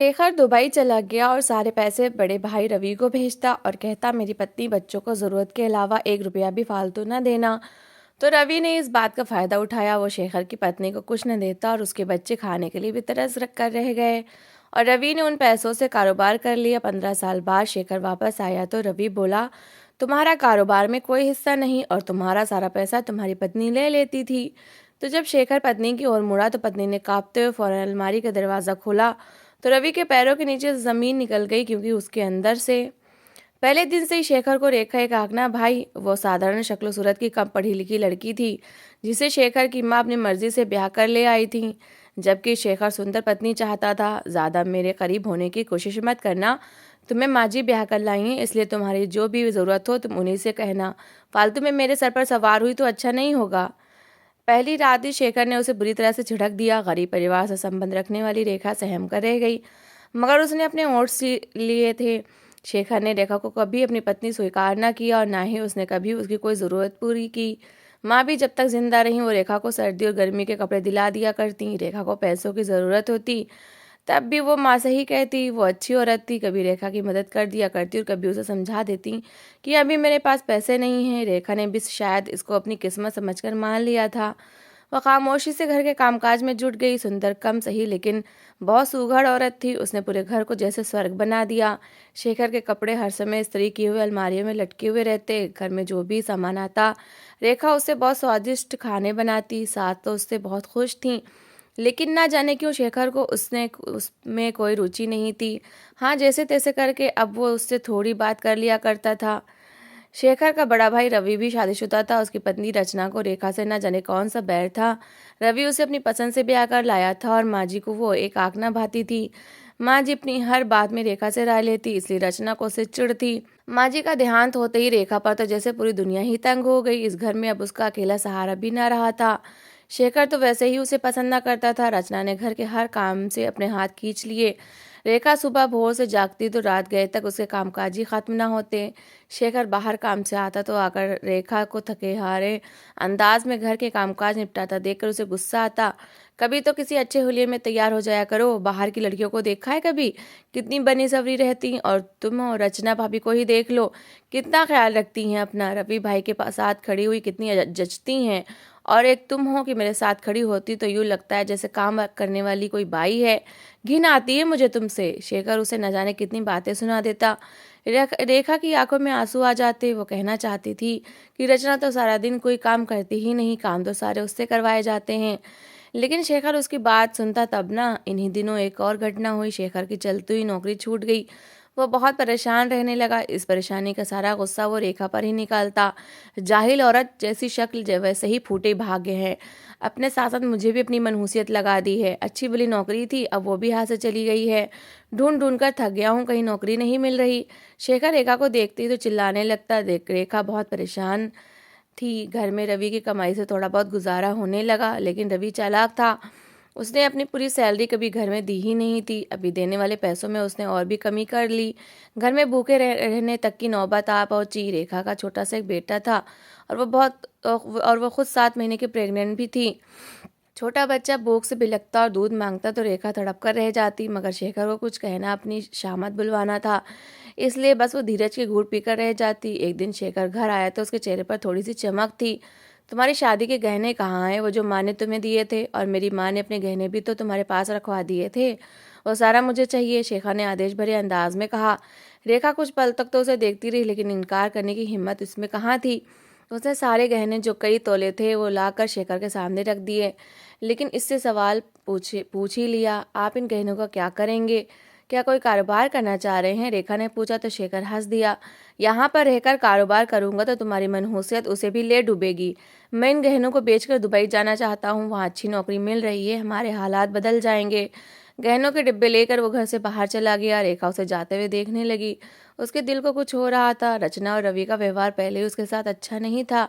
Shekhar Dubai चला गया और सारे पैसे बड़े भाई रवि को भेजता और कहता मेरी पत्नी बच्चों को ज़रूरत के अलावा 1 रुपया भी फालतू न देना। तो रवि ने इस बात का फ़ायदा उठाया। वो शेखर की पत्नी को कुछ न देता और उसके बच्चे खाने के लिए भी तरस कर रह गए। और रवि ने उन पैसों से कारोबार कर लिया। 15 साल बाद शेखर वापस आया तो रवि बोला तुम्हारा कारोबार में कोई हिस्सा नहीं और तुम्हारा सारा पैसा तुम्हारी पत्नी ले लेती थी। तो जब शेखर पत्नी की ओर मुड़ा तो पत्नी ने कांपते हुए फौरन अलमारी का दरवाज़ा खोला। तो रवि के पैरों के नीचे से ज़मीन निकल गई क्योंकि उसके अंदर से पहले दिन से ही शेखर को रेखा एक आंकना भाई वो साधारण शक्ल सूरत की कम पढ़ी लिखी लड़की थी जिसे शेखर की माँ अपनी मर्जी से ब्याह कर ले आई थी। जबकि शेखर सुंदर पत्नी चाहता था। ज़्यादा मेरे करीब होने की कोशिश मत करना। तुम्हें माँ जी ब्याह कर लाई हैं इसलिए तुम्हारी जो भी ज़रूरत हो तुम उन्हीं से कहना। फालतू में मेरे सर पर सवार हुई तो अच्छा नहीं होगा। पहली रात ही शेखर ने उसे बुरी तरह से झिड़क दिया। गरीब परिवार से संबंध रखने वाली रेखा सहम कर रह गई मगर उसने अपने ओठ सी लिए थे। शेखर ने रेखा को कभी अपनी पत्नी स्वीकार न किया और ना ही उसने कभी उसकी कोई ज़रूरत पूरी की। माँ भी जब तक जिंदा रही वो रेखा को सर्दी और गर्मी के कपड़े दिला दिया करती। रेखा को पैसों की ज़रूरत होती तब भी वो माँ से ही कहती। वो अच्छी औरत थी। कभी रेखा की मदद कर दिया करती और कभी उसे समझा देती कि अभी मेरे पास पैसे नहीं हैं। रेखा ने भी शायद इसको अपनी किस्मत समझकर मान लिया था। वह खामोशी से घर के कामकाज में जुट गई। सुंदर कम सही लेकिन बहुत सुघड़ औरत थी। उसने पूरे घर को जैसे स्वर्ग बना दिया। शेखर के कपड़े हर समय इस्त्री किए हुए अलमारियों में लटके हुए रहते। घर में जो भी सामान आता रेखा उससे बहुत स्वादिष्ट खाने बनाती। साथ तो उससे बहुत खुश थी लेकिन ना जाने क्यों शेखर को उसमें कोई रुचि नहीं थी। हाँ जैसे तैसे करके अब वो उससे थोड़ी बात कर लिया करता था। शेखर का बड़ा भाई रवि भी शादीशुदा था। उसकी पत्नी रचना को रेखा से न जाने कौन सा बैर था। रवि उसे अपनी पसंद से ब्याह कर लाया था और माँ जी को वो एक आंकना भाती थी। माँ जी अपनी हर बात में रेखा से राय लेती इसलिए रचना को उससे चिढ़ थी। माँ जी का देहांत होते ही रेखा पर तो जैसे पूरी दुनिया ही तंग हो गई। इस घर में अब उसका अकेला सहारा भी ना रहा था। शेखर तो वैसे ही उसे पसंद ना करता था। रचना ने घर के हर काम से अपने हाथ खींच लिए। रेखा सुबह भोर से जागती तो रात गए तक उसके कामकाज ही खत्म ना होते। शेखर बाहर काम से आता तो आकर रेखा को थके हारे अंदाज में घर के कामकाज निपटाता देखकर उसे गुस्सा आता। कभी तो किसी अच्छे हुलिये में तैयार हो जाया करो। बाहर की लड़कियों को देखा है कभी कितनी बनी सवरी रहती। और तुम और रचना भाभी को ही देख लो कितना ख्याल रखती हैं अपना। रवि भाई के पास साथ खड़ी हुई कितनी जचती हैं और एक तुम हो कि मेरे साथ खड़ी होती तो यूँ लगता है जैसे काम करने वाली कोई बाई है। घिन आती है मुझे तुमसे। शेखर उसे न जाने कितनी बातें सुना देता। रेखा की आंखों में आंसू आ जाते। वो कहना चाहती थी कि रचना तो सारा दिन कोई काम करती ही नहीं। काम तो सारे उससे करवाए जाते हैं। लेकिन शेखर उसकी बात सुनता तब ना। इन्हीं दिनों एक और घटना हुई। शेखर की चलती हुई नौकरी छूट गई। वो बहुत परेशान रहने लगा। इस परेशानी का सारा गुस्सा वो रेखा पर ही निकालता। जाहिल औरत जैसी शक्ल वैसे ही फूटे भाग्य है। अपने साथ साथ मुझे भी अपनी मनहूसियत लगा दी है। अच्छी भली नौकरी थी अब वो भी हाथ से चली गई है। ढूंढ ढूंढ कर थक गया हूँ कहीं नौकरी नहीं मिल रही। शेखर रेखा को देखती तो चिल्लाने लगता। देख रेखा बहुत परेशान थी। घर में रवि की कमाई से थोड़ा बहुत गुजारा होने लगा लेकिन रवि चालाक था। उसने अपनी पूरी सैलरी कभी घर में दी ही नहीं थी। अभी देने वाले पैसों में उसने और भी कमी कर ली। घर में भूखे रहने तक की नौबत आ पहुंची। रेखा का छोटा सा एक बेटा था और वो खुद 7 महीने की प्रेग्नेंट भी थी। छोटा बच्चा भूख से बिलखता और दूध मांगता तो रेखा तड़प कर रह जाती मगर शेखर को कुछ कहना अपनी शामत बुलवाना था इसलिए बस वो धीरज के घूंट पीकर रह जाती। एक दिन शेखर घर आया तो उसके चेहरे पर थोड़ी सी चमक थी। तुम्हारी शादी के गहने कहाँ हैं? वो जो माँ ने तुम्हें दिए थे और मेरी माँ ने अपने गहने भी तो तुम्हारे पास रखवा दिए थे। वो सारा मुझे चाहिए। शेखर ने आदेश भरे अंदाज में कहा। रेखा कुछ पल तक तो उसे देखती रही लेकिन इनकार करने की हिम्मत उसमें कहाँ थी। उसने सारे गहने जो कई तोले थे वो लाकर शेखर के सामने रख दिए लेकिन इससे सवाल पूछ ही लिया आप इन गहनों का क्या करेंगे? क्या कोई कारोबार करना चाह रहे हैं? रेखा ने पूछा तो शेखर हंस दिया। यहाँ पर रहकर कारोबार करूंगा तो तुम्हारी मनहूसियत उसे भी ले डूबेगी। मैं इन गहनों को बेचकर दुबई जाना चाहता हूँ। वहाँ अच्छी नौकरी मिल रही है। हमारे हालात बदल जाएंगे। गहनों के डिब्बे लेकर वो घर से बाहर चला गया। रेखा उसे जाते हुए देखने लगी। उसके दिल को कुछ हो रहा था। रचना और रवि का व्यवहार पहले ही उसके साथ अच्छा नहीं था।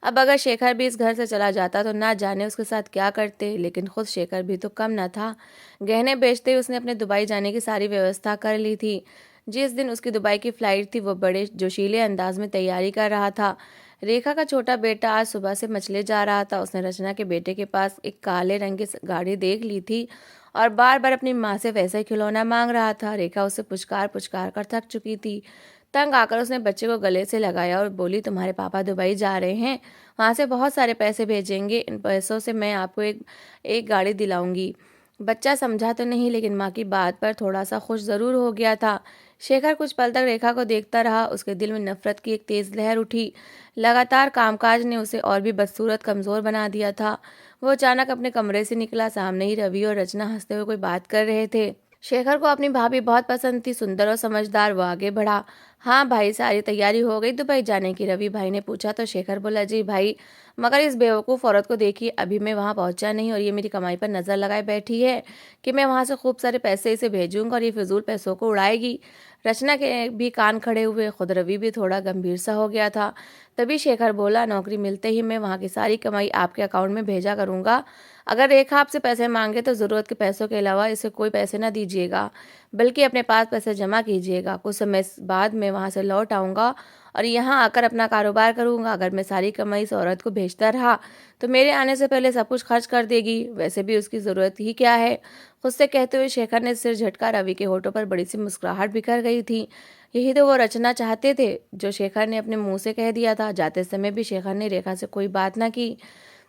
अब अगर शेखर भी इस घर से चला जाता तो ना जाने उसके साथ क्या करते। लेकिन खुद शेखर भी तो कम न था। गहने बेचते ही उसने अपने दुबई जाने की सारी व्यवस्था कर ली थी। जिस दिन उसकी दुबई की फ्लाइट थी वो बड़े जोशीले अंदाज में तैयारी कर रहा था। रेखा का छोटा बेटा आज सुबह से मचले जा रहा था। उसने रचना के बेटे के पास एक काले रंग की गाड़ी देख ली थी और बार बार अपनी माँ से वैसा ही खिलौना मांग रहा था। रेखा उसे पुचकार पुचकार कर थक चुकी थी। तंग आकर उसने बच्चे को गले से लगाया और बोली, तुम्हारे पापा दुबई जा रहे हैं, वहां से बहुत सारे पैसे भेजेंगे, इन पैसों से मैं आपको एक गाड़ी दिलाऊंगी। बच्चा समझा तो नहीं, लेकिन माँ की बात पर थोड़ा सा खुश जरूर हो गया था। शेखर कुछ पल तक रेखा को देखता रहा। उसके दिल में नफरत की एक तेज लहर उठी। लगातार कामकाज ने उसे और भी बदसूरत कमजोर बना दिया था। वो अचानक अपने कमरे से निकला। सामने ही रवि और रचना हंसते हुए कोई बात कर रहे थे। शेखर को अपनी भाभी बहुत पसंद थी, सुंदर और समझदार। वो आगे बढ़ा। हाँ भाई, सारी तैयारी हो गई दुबई जाने की? रवि भाई ने पूछा तो शेखर बोला, जी भाई, मगर इस बेवकूफ़ औरत को देखिए, अभी मैं वहाँ पहुँचा नहीं और ये मेरी कमाई पर नज़र लगाए बैठी है कि मैं वहाँ से खूब सारे पैसे इसे भेजूंगा और ये फिजूल पैसों को उड़ाएगी। रचना के भी कान खड़े हुए। खुद रवि भी थोड़ा गंभीर सा हो गया था। तभी शेखर बोला, नौकरी मिलते ही मैं वहाँ की सारी कमाई आपके अकाउंट में भेजा करूँगा। अगर रेखा आपसे पैसे मांगे तो ज़रूरत के पैसों के अलावा इसे कोई पैसे ना दीजिएगा, बल्कि अपने पास पैसे जमा कीजिएगा। कुछ समय बाद मैं वहाँ से लौट आऊँगा और यहाँ आकर अपना कारोबार करूँगा। अगर मैं सारी कमाई इस औरत को भेजता रहा तो मेरे आने से पहले सब कुछ खर्च कर देगी। वैसे भी उसकी ज़रूरत ही क्या है? खुद से कहते हुए शेखर ने सिर झटका। रवि के होठों पर बड़ी सी मुस्कुराहट बिखर गई थी। यही तो वो रचना चाहते थे जो शेखर ने अपने मुंह से कह दिया था। जाते समय भी शेखर ने रेखा से कोई बात ना की।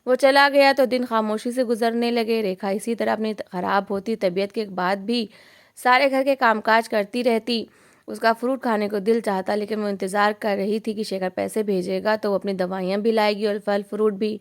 वो चला गया तो दिन खामोशी से गुजरने लगे। रेखा इसी तरह अपनी खराब होती तबीयत के बाद भी सारे घर के कामकाज करती रहती। उसका फ्रूट खाने को दिल चाहता, लेकिन वो इंतजार कर रही थी कि शेखर पैसे भेजेगा तो वो अपनी दवाइयाँ भी लाएगी और फल फ्रूट भी।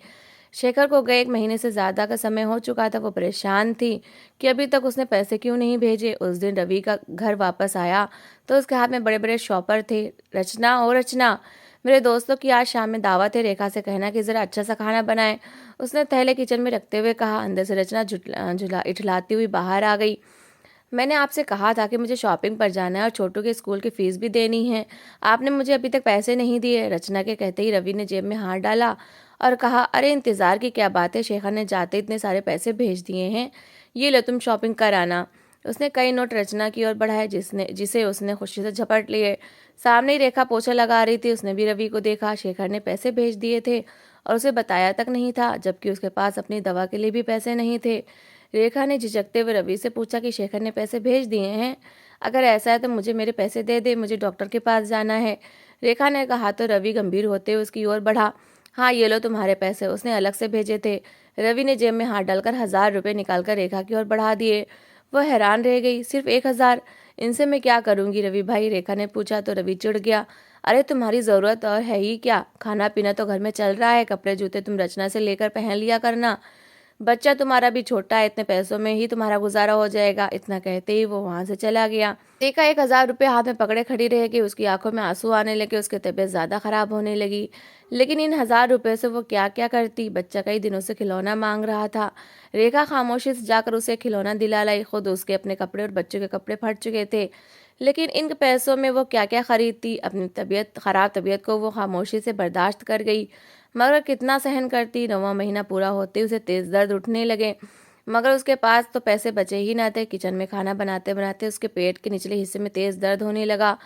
शेखर को गए 1 महीने से ज़्यादा का समय हो चुका था। वो परेशान थी कि अभी तक उसने पैसे क्यों नहीं भेजे। उस दिन रवि का घर वापस आया तो उसके हाथ में बड़े बड़े शॉपर थे। रचना, ओ रचना, मेरे दोस्तों की आज शाम में दावत है, रेखा से कहना कि ज़रा अच्छा सा खाना बनाए, उसने थैले किचन में रखते हुए कहा। अंदर से रचना झुला इठलाती हुई बाहर आ गई। मैंने आपसे कहा था कि मुझे शॉपिंग पर जाना है और छोटू के स्कूल की फीस भी देनी है, आपने मुझे अभी तक पैसे नहीं दिए। रचना के कहते ही रवि ने जेब में हाथ डाला और कहा, अरे इंतज़ार की क्या बात है, शेखर ने जाते इतने सारे पैसे भेज दिए हैं, ये लो तुम शॉपिंग कर आना। उसने कई नोट रचना की ओर बढ़ाए जिसे उसने खुशी से झपट लिए। सामने ही रेखा पोछा लगा रही थी। उसने भी रवि को देखा। शेखर ने पैसे भेज दिए थे और उसे बताया तक नहीं था, जबकि उसके पास अपनी दवा के लिए भी पैसे नहीं थे। रेखा ने झिझकते हुए रवि से पूछा कि शेखर ने पैसे भेज दिए हैं? अगर ऐसा है तो मुझे मेरे पैसे दे दे, मुझे डॉक्टर के पास जाना है। रेखा ने कहा तो रवि गंभीर होते हुए उसकी ओर बढ़ा। हाँ, ये लो तुम्हारे पैसे, उसने अलग से भेजे थे। रवि ने जेब में हाथ डालकर 1,000 रुपये निकालकर रेखा की ओर बढ़ा दिए। वह हैरान रह गई। सिर्फ 1,000? इनसे मैं क्या करूंगी रवि भाई? रेखा ने पूछा तो रवि चिढ़ गया। अरे तुम्हारी ज़रूरत और है ही क्या? खाना पीना तो घर में चल रहा है, कपड़े जूते तुम रचना से लेकर पहन लिया करना, बच्चा तुम्हारा भी छोटा है, इतने पैसों में ही तुम्हारा गुजारा हो जाएगा। इतना कहते ही वो वहां से चला गया। देखा 1,000 रुपये हाथ में पकड़े खड़ी रह गई। उसकी आंखों में आंसू आने लगे। उसकी तबीयत ज्यादा खराब होने लगी। लेकिन इन 1,000 रुपये से वो क्या क्या करती? बच्चा कई दिनों से खिलौना मांग रहा था। रेखा खामोशी से जाकर उसे खिलौना दिला लाई। खुद उसके अपने कपड़े और बच्चों के कपड़े फट चुके थे, लेकिन इन पैसों में वो क्या क्या खरीदती? अपनी खराब तबीयत को वो खामोशी से बर्दाश्त कर गई, मगर कितना सहन करती? 9वां महीना पूरा होते ही उसे तेज दर्द उठने लगे, मगर उसके पास तो पैसे बचे ही ना थे। किचन में खाना बनाते बनाते उसके पेट के निचले हिस्से में तेज दर्द होने लगा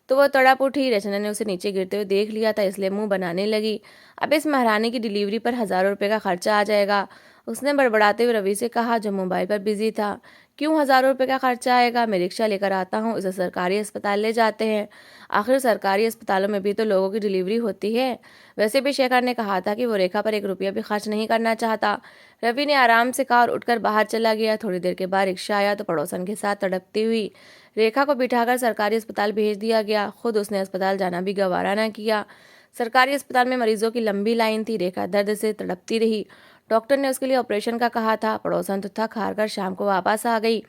तो वह तड़प उठी। रचना ने उसे नीचे गिरते हुए देख लिया था, इसलिए मुंह बनाने लगी। अब इस महारानी की डिलीवरी पर 1,000 रुपये का खर्चा आ जाएगा, उसने बड़बड़ाते हुए रवि से कहा, जो मोबाइल पर बिजी था। क्यों 1,000 रुपये का खर्चा आएगा? मैं रिक्शा लेकर आता हूँ, इसे सरकारी अस्पताल ले जाते हैं। आखिर सरकारी अस्पतालों में भी तो लोगों की डिलीवरी होती है। वैसे भी शेखर ने कहा था कि वो रेखा पर 1 रुपया भी खर्च नहीं करना चाहता। रवि ने आराम से कहा और उठकर बाहर चला गया। थोड़ी देर के बाद रिक्शा आया तो पड़ोसन के साथ तड़पती हुई रेखा को बिठाकर सरकारी अस्पताल भेज दिया गया। खुद उसने अस्पताल जाना भी गवारा न किया। सरकारी अस्पताल में मरीजों की लंबी लाइन थी। रेखा दर्द से तड़पती रही। डॉक्टर ने उसके लिए ऑपरेशन का कहा था। पड़ोसन तो थक हार कर शाम को वापस आ गई।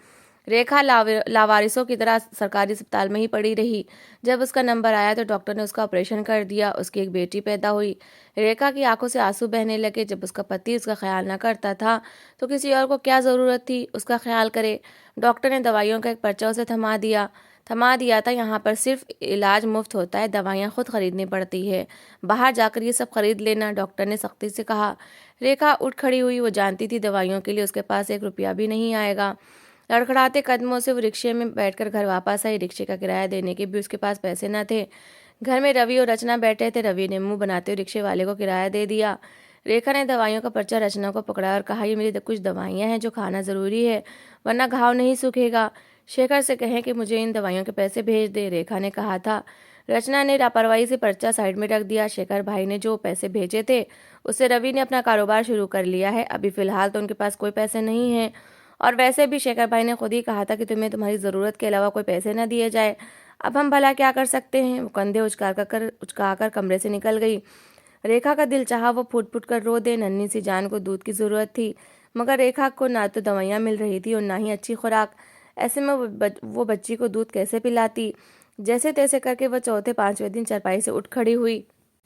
रेखा लावारिसों की तरह सरकारी अस्पताल में ही पड़ी रही। जब उसका नंबर आया तो डॉक्टर ने उसका ऑपरेशन कर दिया। उसकी एक बेटी पैदा हुई। रेखा की आंखों से आंसू बहने लगे। जब उसका पति उसका ख्याल न करता था तो किसी और को क्या ज़रूरत थी उसका ख्याल करे? डॉक्टर ने दवाइयों का एक पर्चा उसे थमा दिया था। यहाँ पर सिर्फ इलाज मुफ्त होता है, दवाइयाँ खुद खरीदनी पड़ती है, बाहर जाकर ये सब खरीद लेना, डॉक्टर ने सख्ती से कहा। रेखा उठ खड़ी हुई। वो जानती थी दवाइयों के लिए उसके पास 1 रुपया भी नहीं आएगा। लड़खड़ाते कदमों से वो रिक्शे में बैठकर घर वापस आई। रिक्शे का किराया देने के भी उसके पास पैसे न थे। घर में रवि और रचना बैठे थे। रवि ने मुंह बनाते हुए रिक्शे वाले को किराया दे दिया। रेखा ने दवाइयों का पर्चा रचना को पकड़ा और कहा, ये मेरी कुछ दवाइयाँ हैं जो खाना ज़रूरी है, वरना घाव नहीं सूखेगा। शेखर से कहें कि मुझे इन दवाइयों के पैसे भेज दे, रेखा ने कहा था। रचना ने लापरवाही से पर्चा साइड में रख दिया। शेखर भाई ने जो पैसे भेजे थे उससे रवि ने अपना कारोबार शुरू कर लिया है। अभी फ़िलहाल तो उनके पास कोई पैसे नहीं हैं, और वैसे भी शेखर भाई ने खुद ही कहा था कि तुम्हें तुम्हारी ज़रूरत के अलावा कोई पैसे न दिए जाए। अब हम भला क्या कर सकते हैं। वो कंधे उचका कर कमरे से निकल गई। रेखा का दिल चाहा वो फूट फूट कर रो दे। नन्ही सी जान को दूध की ज़रूरत थी, मगर रेखा को ना तो दवाइयाँ मिल रही थी और ना ही अच्छी खुराक। ऐसे में वो बच्ची को दूध कैसे पिलाती। जैसे तैसे करके वह चौथे पांचवें दिन चारपाई से उठ खड़ी हुई।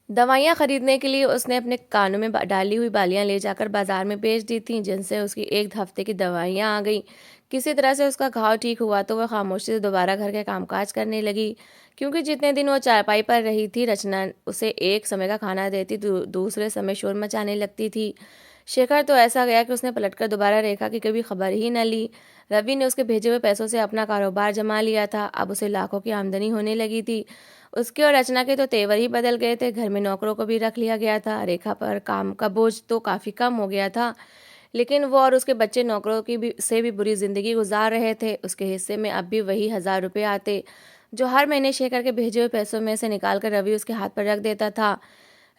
दवाइयाँ खरीदने के लिए उसने अपने कानों में डाली हुई बालियाँ ले जाकर बाजार में बेच दी थीं, जिनसे उसकी एक हफ्ते की दवाइयाँ आ गईं। किसी तरह से उसका घाव ठीक हुआ तो वह खामोशी से दोबारा घर के कामकाज करने लगी, क्योंकि जितने दिन वो चारपाई पर रही थी रचना उसे एक समय का खाना देती, दूसरे समय शोर मचाने लगती थी। शेखर तो ऐसा गया कि उसने पलटकर दोबारा रेखा की कभी खबर ही न ली। रवि ने उसके भेजे हुए पैसों से अपना कारोबार जमा लिया था। अब उसे लाखों की आमदनी होने लगी थी। उसके और रचना के तो तेवर ही बदल गए थे। घर में नौकरों को भी रख लिया गया था। रेखा पर काम का बोझ तो काफ़ी कम हो गया था, लेकिन वो और उसके बच्चे नौकरों की भी बुरी जिंदगी गुजार रहे थे। उसके हिस्से में अब भी वही 1,000 रुपये आते, जो हर महीने शेखर के भेजे हुए पैसों में से निकाल कर रवि उसके हाथ पर रख देता था।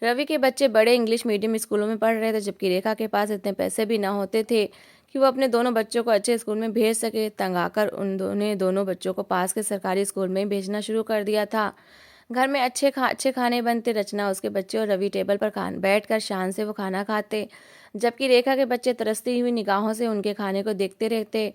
रवि के बच्चे बड़े इंग्लिश मीडियम स्कूलों में पढ़ रहे थे, जबकि रेखा के पास इतने पैसे भी ना होते थे कि वो अपने दोनों बच्चों को अच्छे स्कूल में भेज सके। तंग आकर उन्होंने दोनों बच्चों को पास के सरकारी स्कूल में भेजना शुरू कर दिया था। घर में अच्छे खाने बनते। रचना, उसके बच्चे और रवि टेबल पर बैठकर शान से वो खाना खाते, जबकि रेखा के बच्चे तरसती हुई निगाहों से उनके खाने को देखते रहते।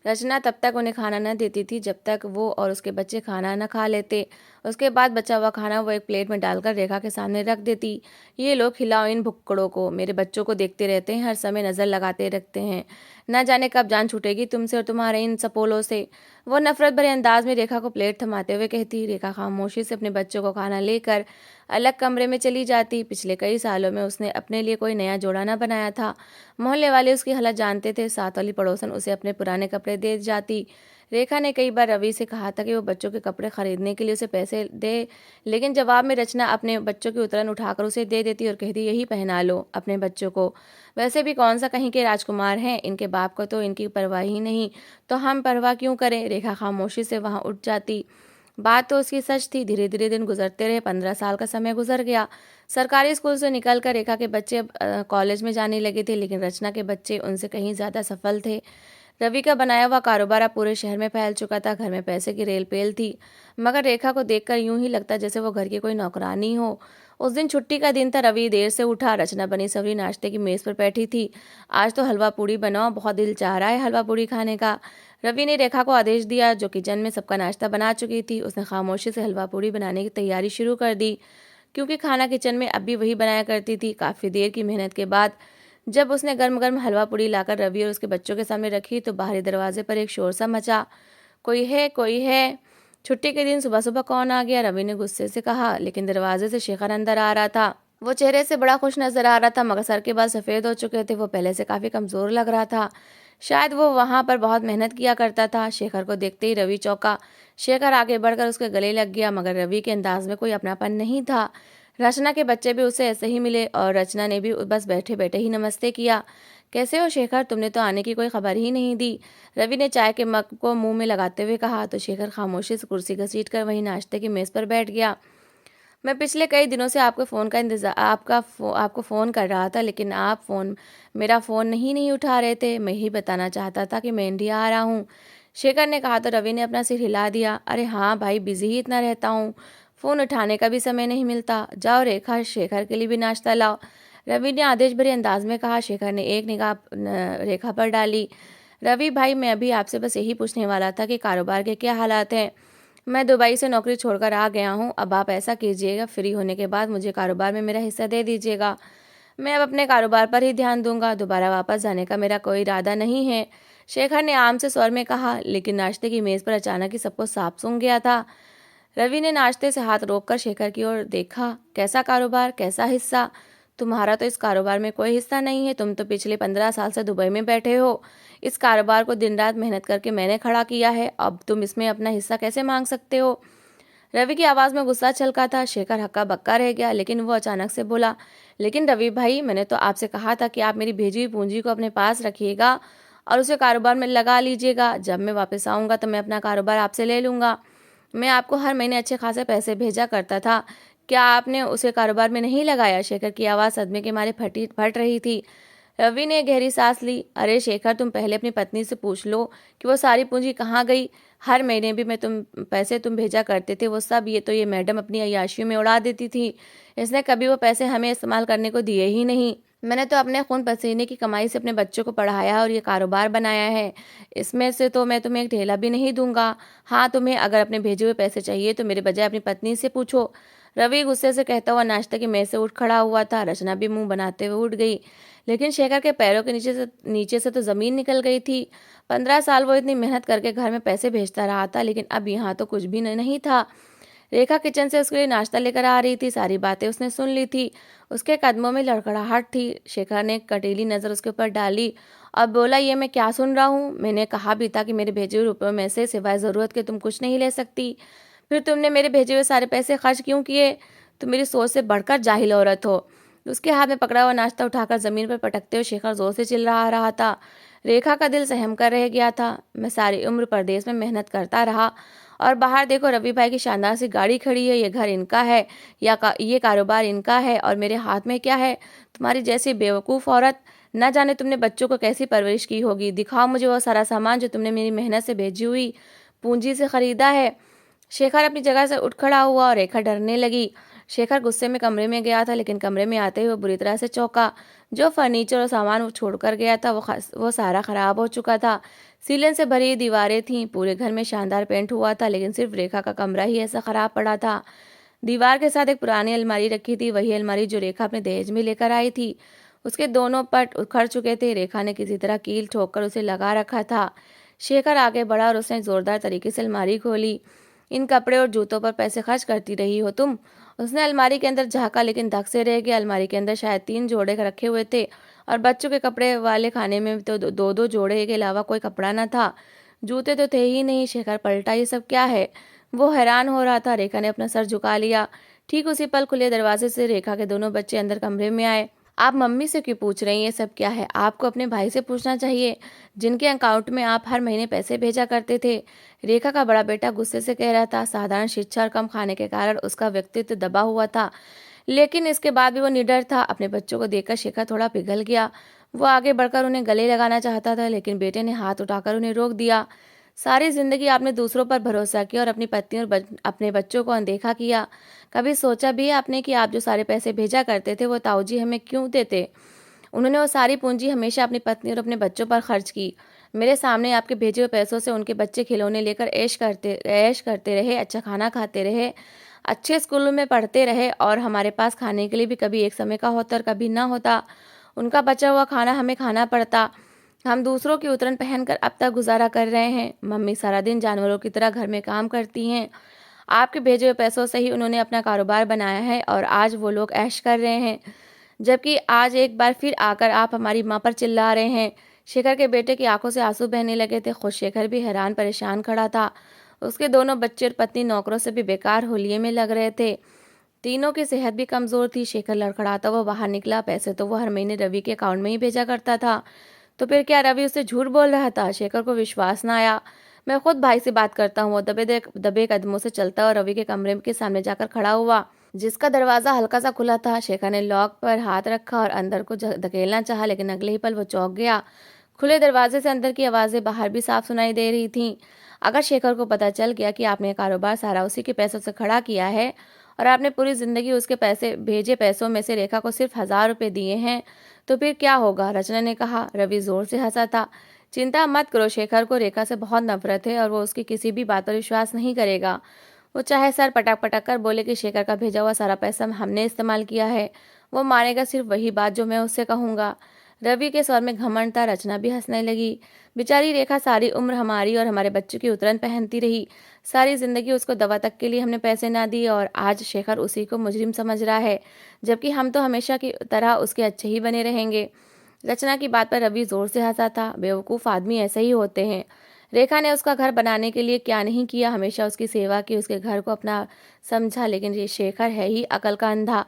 रचना तब तक उन्हें खाना न देती थी जब तक वो और उसके बच्चे खाना न खा लेते। उसके बाद बचा हुआ खाना वो एक प्लेट में डालकर रेखा के सामने रख देती। ये लो, खिलाओ इन भुक्कड़ों को, मेरे बच्चों को देखते रहते हैं, हर समय नज़र लगाते रखते हैं, न जाने कब जान छूटेगी तुमसे और तुम्हारे इन सपोलों से। वो नफरत भरे अंदाज में रेखा को प्लेट थमाते हुए कहती। रेखा खामोशी से अपने बच्चों को खाना लेकर अलग कमरे में चली जाती। पिछले कई सालों में उसने अपने लिए कोई नया जोड़ा न बनाया था। मोहल्ले वाले उसकी हालत जानते थे। साथ वाली पड़ोसन उसे अपने पुराने कपड़े दे जाती। रेखा ने कई बार रवि से कहा था कि वो बच्चों के कपड़े खरीदने के लिए उसे पैसे दे, लेकिन जवाब में रचना अपने बच्चों की उतरन उठाकर उसे दे देती और कहती, यही पहना लो अपने बच्चों को, वैसे भी कौन सा कहीं के राजकुमार हैं, इनके बाप को तो इनकी परवाह ही नहीं, तो हम परवाह क्यों करें। रेखा खामोशी से वहां उठ जाती। बात तो उसकी सच थी। धीरे धीरे दिन गुजरते रहे। 15 साल का समय गुजर गया। सरकारी स्कूल से निकलकर रेखा के बच्चे अब कॉलेज में जाने लगे थे, लेकिन रचना के बच्चे उनसे कहीं ज़्यादा सफल थे। रवि का बनाया हुआ कारोबार अब पूरे शहर में फैल चुका था। घर में पैसे की रेल पेल थी, मगर रेखा को देखकर यूं ही लगता जैसे वो घर की कोई नौकरानी हो। उस दिन छुट्टी का दिन था। रवि देर से उठा। रचना बनी सवरी नाश्ते की मेज़ पर बैठी थी। आज तो हलवा पूड़ी बनाओ, बहुत दिल चाह रहा है हलवा पूड़ी खाने का। रवि ने रेखा को आदेश दिया, जो किचन में सबका नाश्ता बना चुकी थी। उसने खामोशी से हलवा पूड़ी बनाने की तैयारी शुरू कर दी, क्योंकि खाना किचन में अब भी वही बनाया करती थी। काफ़ी देर की मेहनत के बाद जब उसने गर्म गर्म हलवा पूड़ी लाकर रवि और उसके बच्चों के सामने रखी तो बाहरी दरवाजे पर एक शोर सा मचा। कोई है, कोई है। छुट्टी के दिन सुबह सुबह कौन आ गया, रवि ने गुस्से से कहा, लेकिन दरवाजे से शेखर अंदर आ रहा था। वो चेहरे से बड़ा खुश नजर आ रहा था, मगर सर के बाल सफ़ेद हो चुके थे। वो पहले से काफ़ी कमज़ोर लग रहा था। शायद वो वहाँ पर बहुत मेहनत किया करता था। शेखर को देखते ही रवि चौंका। शेखर आगे बढ़कर उसके गले लग गया, मगर रवि के अंदाज में कोई अपनापन नहीं था। रचना के बच्चे भी उसे ऐसे ही मिले और रचना ने भी बस बैठे बैठे ही नमस्ते किया। कैसे हो शेखर, तुमने तो आने की कोई खबर ही नहीं दी, रवि ने चाय के मग को मुंह में लगाते हुए कहा। तो शेखर खामोशी से कुर्सी घसीट कर वहीं नाश्ते की मेज़ पर बैठ गया। मैं पिछले कई दिनों से आपके फ़ोन का इंतज़ार आपको फ़ोन कर रहा था, लेकिन आप मेरा फ़ोन नहीं उठा रहे थे। मैं ही बताना चाहता था कि मैं इंडिया आ रहा हूँ, शेखर ने कहा। तो रवि ने अपना सिर हिला दिया। अरे हाँ भाई, बिजी ही इतना रहता हूँ, फ़ोन उठाने का भी समय नहीं मिलता। जाओ रेखा, शेखर के लिए भी नाश्ता लाओ, रवि ने आदेश भरे अंदाज में कहा। शेखर ने एक निगाह रेखा पर डाली। रवि भाई, मैं अभी आपसे बस यही पूछने वाला था कि कारोबार के क्या हालात हैं। मैं दुबई से नौकरी छोड़कर आ गया हूँ। अब आप ऐसा कीजिएगा, फ्री होने के बाद मुझे कारोबार में मेरा हिस्सा दे दीजिएगा। मैं अब अपने कारोबार पर ही ध्यान दूंगा। दोबारा वापस जाने का मेरा कोई इरादा नहीं है, शेखर ने आम से स्वर में कहा। लेकिन नाश्ते की मेज़ पर अचानक ही सबको साफ सूंघ गया था। रवि ने नाश्ते से हाथ रोककर शेखर की ओर देखा। कैसा कारोबार, कैसा हिस्सा? तुम्हारा तो इस कारोबार में कोई हिस्सा नहीं है। तुम तो पिछले 15 साल से दुबई में बैठे हो। इस कारोबार को दिन रात मेहनत करके मैंने खड़ा किया है। अब तुम इसमें अपना हिस्सा कैसे मांग सकते हो? रवि की आवाज़ में गुस्सा छलका था। शेखर हक्का बक्का रह गया, लेकिन वो अचानक से बोला, लेकिन रवि भाई, मैंने तो आपसे कहा था कि आप मेरी भेजी हुई पूंजी को अपने पास रखिएगा और उसे कारोबार में लगा लीजिएगा। जब मैं वापस आऊँगा तो मैं अपना कारोबार आपसे ले लूँगा। मैं आपको हर महीने अच्छे खासे पैसे भेजा करता था। क्या आपने उसे कारोबार में नहीं लगाया? शेखर की आवाज़ सदमे के मारे फट रही थी। रवि ने गहरी सांस ली। अरे शेखर, तुम पहले अपनी पत्नी से पूछ लो कि वो सारी पूंजी कहाँ गई। हर महीने भी मैं तुम भेजा करते थे, वो सब ये मैडम अपनी अय्याशियों में उड़ा देती थी। इसने कभी वो पैसे हमें इस्तेमाल करने को दिए ही नहीं। मैंने तो अपने खून पसीने की कमाई से अपने बच्चों को पढ़ाया और ये कारोबार बनाया है। इसमें से तो मैं तुम्हें एक ढेला भी नहीं दूंगा। हाँ, तुम्हें अगर अपने भेजे हुए पैसे चाहिए तो मेरे बजाय अपनी पत्नी से पूछो। रवि गुस्से से कहता हुआ नाश्ते की मेज से उठ खड़ा हुआ था। रचना भी मुंह बनाते हुए उठ गई, लेकिन शेखर के पैरों के नीचे से तो जमीन निकल गई थी। 15 साल वो इतनी मेहनत करके घर में पैसे भेजता रहा था, लेकिन अब यहाँ तो कुछ भी नहीं था। रेखा किचन से उसके लिए नाश्ता लेकर आ रही थी। सारी बातें उसने सुन ली थी। उसके कदमों में लड़खड़ाहट थी। शेखर ने कटीली नज़र उसके ऊपर डाली और बोला, ये मैं क्या सुन रहा हूँ? मैंने कहा भी था कि मेरे भेजे हुए रुपयों में से सिवाय ज़रूरत के तुम कुछ नहीं ले सकती। फिर तुमने मेरे भेजे हुए सारे पैसे खर्च क्यों किए? तुम मेरी सोच से बढ़कर जाहिल औरत हो। उसके हाथ में पकड़ा हुआ नाश्ता उठाकर जमीन पर पटकते हुए शेखर जोर से चिल्ला रहा था। रेखा का दिल सहम कर रह गया था। मैं सारी उम्र परदेश में मेहनत करता रहा और बाहर देखो, रवि भाई की शानदार सी गाड़ी खड़ी है, ये घर इनका है ये कारोबार इनका है, और मेरे हाथ में क्या है? तुम्हारी जैसी बेवकूफ़ औरत। न जाने तुमने बच्चों को कैसी परवरिश की होगी। दिखाओ मुझे वो सारा सामान जो तुमने मेरी मेहनत से भेजी हुई पूंजी से खरीदा है। शेखर अपनी जगह से उठ खड़ा हुआ और रेखा डरने लगी। शेखर गुस्से में कमरे में गया था, लेकिन कमरे में आते ही वो बुरी तरह से चौंका। जो फर्नीचर और सामान वो छोड़कर गया था वो सारा खराब हो चुका था। सीलन से भरी दीवारें थीं। पूरे घर में शानदार पेंट हुआ था, लेकिन सिर्फ रेखा का कमरा ही ऐसा खराब पड़ा था। दीवार के साथ एक पुरानी अलमारी रखी थी, वही अलमारी जो रेखा अपने दहेज में लेकर आई थी। उसके दोनों पट उखड़ चुके थे। रेखा ने किसी तरह कील ठोक कर उसे लगा रखा था। शेखर आगे बढ़ा और उसने जोरदार तरीके से अलमारी खोली। इन कपड़े और जूतों पर पैसे खर्च करती रही हो तुम। उसने अलमारी के अंदर झांका, लेकिन धक से रह गया। अलमारी के अंदर शायद 3 जोड़े रखे हुए थे और बच्चों के कपड़े वाले खाने में तो दो दो जोड़े के अलावा कोई कपड़ा न था। जूते तो थे ही नहीं। शेखर पलटा, ये सब क्या है? वो हैरान हो रहा था। रेखा ने अपना सर झुका लिया। ठीक उसी पल खुले दरवाजे से रेखा के दोनों बच्चे अंदर कमरे में आए। आप मम्मी से क्यों पूछ रही हैं? ये सब क्या है? आपको अपने भाई से पूछना चाहिए, जिनके अकाउंट में आप हर महीने पैसे भेजा करते थे। रेखा का बड़ा बेटा गुस्से से कह रहा था। साधारण शिक्षा और कम खाने के कारण उसका व्यक्तित्व दबा हुआ था, लेकिन इसके बाद भी वो निडर था। अपने बच्चों को देखकर शेखर थोड़ा पिघल गया। वो आगे बढ़कर उन्हें गले लगाना चाहता था, लेकिन बेटे ने हाथ उठाकर उन्हें रोक दिया। सारी जिंदगी आपने दूसरों पर भरोसा किया और अपनी पत्नी और अपने बच्चों को अनदेखा किया। कभी सोचा भी है आपने कि आप जो सारे पैसे भेजा करते थे वो ताऊजी हमें क्यों देते? उन्होंने वो सारी पूंजी हमेशा अपनी पत्नी और अपने बच्चों पर खर्च की। मेरे सामने आपके भेजे हुए पैसों से उनके बच्चे खिलौने लेकर ऐश करते रहे, अच्छा खाना खाते रहे, अच्छे स्कूलों में पढ़ते रहे, और हमारे पास खाने के लिए भी कभी एक समय का होता और कभी ना होता। उनका बचा हुआ खाना हमें खाना पड़ता। हम दूसरों की उतरन पहनकर अब तक गुजारा कर रहे हैं। मम्मी सारा दिन जानवरों की तरह घर में काम करती हैं। आपके भेजे हुए पैसों से ही उन्होंने अपना कारोबार बनाया है और आज वो लोग ऐश कर रहे हैं, जबकि आज एक बार फिर आकर आप हमारी माँ पर चिल्ला रहे हैं। शेखर के बेटे की आंखों से आंसू बहने लगे थे। खुद शेखर भी हैरान परेशान खड़ा था। उसके दोनों बच्चे और पत्नी नौकरों से भी बेकार होलिये में लग रहे थे। तीनों की सेहत भी कमजोर थी। शेखर लड़खड़ाता हुआ बाहर निकला। पैसे तो वो हर महीने रवि के अकाउंट में ही भेजा करता था, तो फिर क्या रवि उससे झूठ बोल रहा था? शेखर को विश्वास न आया। मैं खुद भाई से बात करता हूँ। वो दबे कदमों से चलता और रवि के कमरे के सामने जाकर खड़ा हुआ, जिसका दरवाजा हल्का सा खुला था। शेखर ने लॉक पर हाथ रखा और अंदर को धकेलना चाहा, लेकिन अगले ही पल वो चौंक गया। खुले दरवाजे से अंदर की आवाजें बाहर भी साफ सुनाई दे रही थीं। अगर शेखर को पता चल गया कि आपने कारोबार सारा उसी के पैसों से खड़ा किया है और आपने पूरी जिंदगी उसके भेजे पैसों में से रेखा को सिर्फ 1000 रुपए दिए हैं, तो फिर क्या होगा? रचना ने कहा। रवि जोर से हंसा था। चिंता मत करो, शेखर को रेखा से बहुत नफरत है और वो उसकी किसी भी बात पर विश्वास नहीं करेगा। वो चाहे सर पटक पटक कर बोले कि शेखर का भेजा हुआ सारा पैसा हमने इस्तेमाल किया है, वो मानेगा सिर्फ वही बात जो मैं उससे कहूँगा। रवि के स्वर में घमंड था। रचना भी हंसने लगी। बेचारी रेखा सारी उम्र हमारी और हमारे बच्चों की उतरन पहनती रही। सारी जिंदगी उसको दवा तक के लिए हमने पैसे ना दिए और आज शेखर उसी को मुजरिम समझ रहा है, जबकि हम तो हमेशा की तरह उसके अच्छे ही बने रहेंगे। रचना की बात पर रवि जोर से हंसा था। बेवकूफ़ आदमी ऐसे ही होते हैं। रेखा ने उसका घर बनाने के लिए क्या नहीं किया, हमेशा उसकी सेवा की, उसके घर को अपना समझा। लेकिन ये शेखर है ही अकल का अंधा।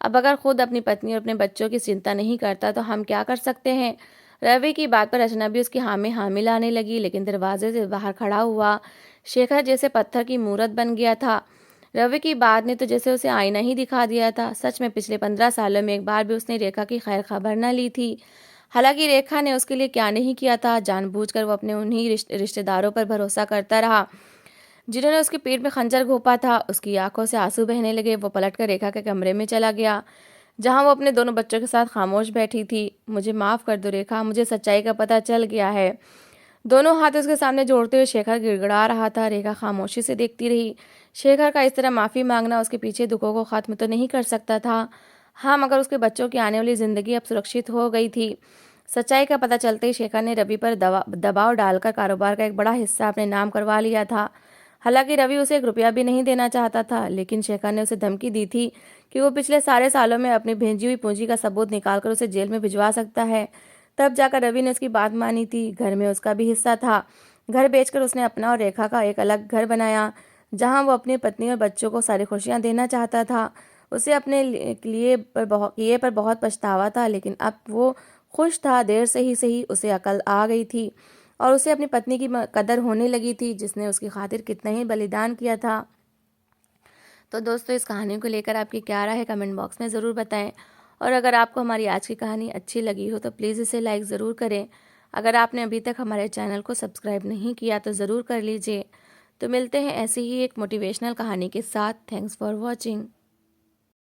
अब अगर खुद अपनी पत्नी और अपने बच्चों की चिंता नहीं करता तो हम क्या कर सकते हैं। रवि की बात पर रचना भी उसकी हाँ में हाँ मिलाने लगी, लेकिन दरवाजे से बाहर खड़ा हुआ शेखर जैसे पत्थर की मूरत बन गया था। रवि की बात ने तो जैसे उसे आईना ही दिखा दिया था। सच में पिछले 15 सालों में एक बार भी उसने रेखा की खैर खबर न ली थी। हालांकि रेखा ने उसके लिए क्या नहीं किया था, जानबूझकर वो अपने उन्हीं रिश्तेदारों पर भरोसा करता रहा जिन्होंने उसके पेट में खंजर घोंपा था। उसकी आंखों से आंसू बहने लगे। वो पलटकर रेखा के कमरे में चला गया जहां वो अपने दोनों बच्चों के साथ खामोश बैठी थी। मुझे माफ कर दो रेखा, मुझे सच्चाई का पता चल गया है। दोनों हाथ उसके सामने जोड़ते हुए शेखर गिड़गिड़ा रहा था। रेखा खामोशी से देखती रही। शेखर का इस तरह माफी मांगना उसके पीछे दुखों को खत्म तो नहीं कर सकता था, हाँ, मगर उसके बच्चों की आने वाली जिंदगी अब सुरक्षित हो गई थी। सच्चाई का पता चलते ही शेखर ने रवि पर दबाव डालकर कारोबार का एक बड़ा हिस्सा अपने नाम करवा लिया था। हालांकि रवि उसे 1 रुपया भी नहीं देना चाहता था, लेकिन शेखर ने उसे धमकी दी थी कि वो पिछले सारे सालों में अपनी भेजी हुई पूंजी का सबूत निकालकर उसे जेल में भिजवा सकता है। तब जाकर रवि ने उसकी बात मानी थी। घर में उसका भी हिस्सा था। घर बेचकर उसने अपना और रेखा का एक अलग घर बनाया जहां वो अपनी पत्नी और बच्चों को सारी खुशियां देना चाहता था। उसे अपने किए पर बहुत पछतावा था, लेकिन अब वो खुश था। देर से ही सही उसे अकल आ गई थी और उसे अपनी पत्नी की कदर होने लगी थी जिसने उसकी खातिर कितना ही बलिदान किया था। तो दोस्तों, इस कहानी को लेकर आपकी क्या राय है कमेंट बॉक्स में ज़रूर बताएं। और अगर आपको हमारी आज की कहानी अच्छी लगी हो तो प्लीज़ इसे लाइक ज़रूर करें। अगर आपने अभी तक हमारे चैनल को सब्सक्राइब नहीं किया तो ज़रूर कर लीजिए। तो मिलते हैं ऐसी ही एक मोटिवेशनल कहानी के साथ। Thanks for watching.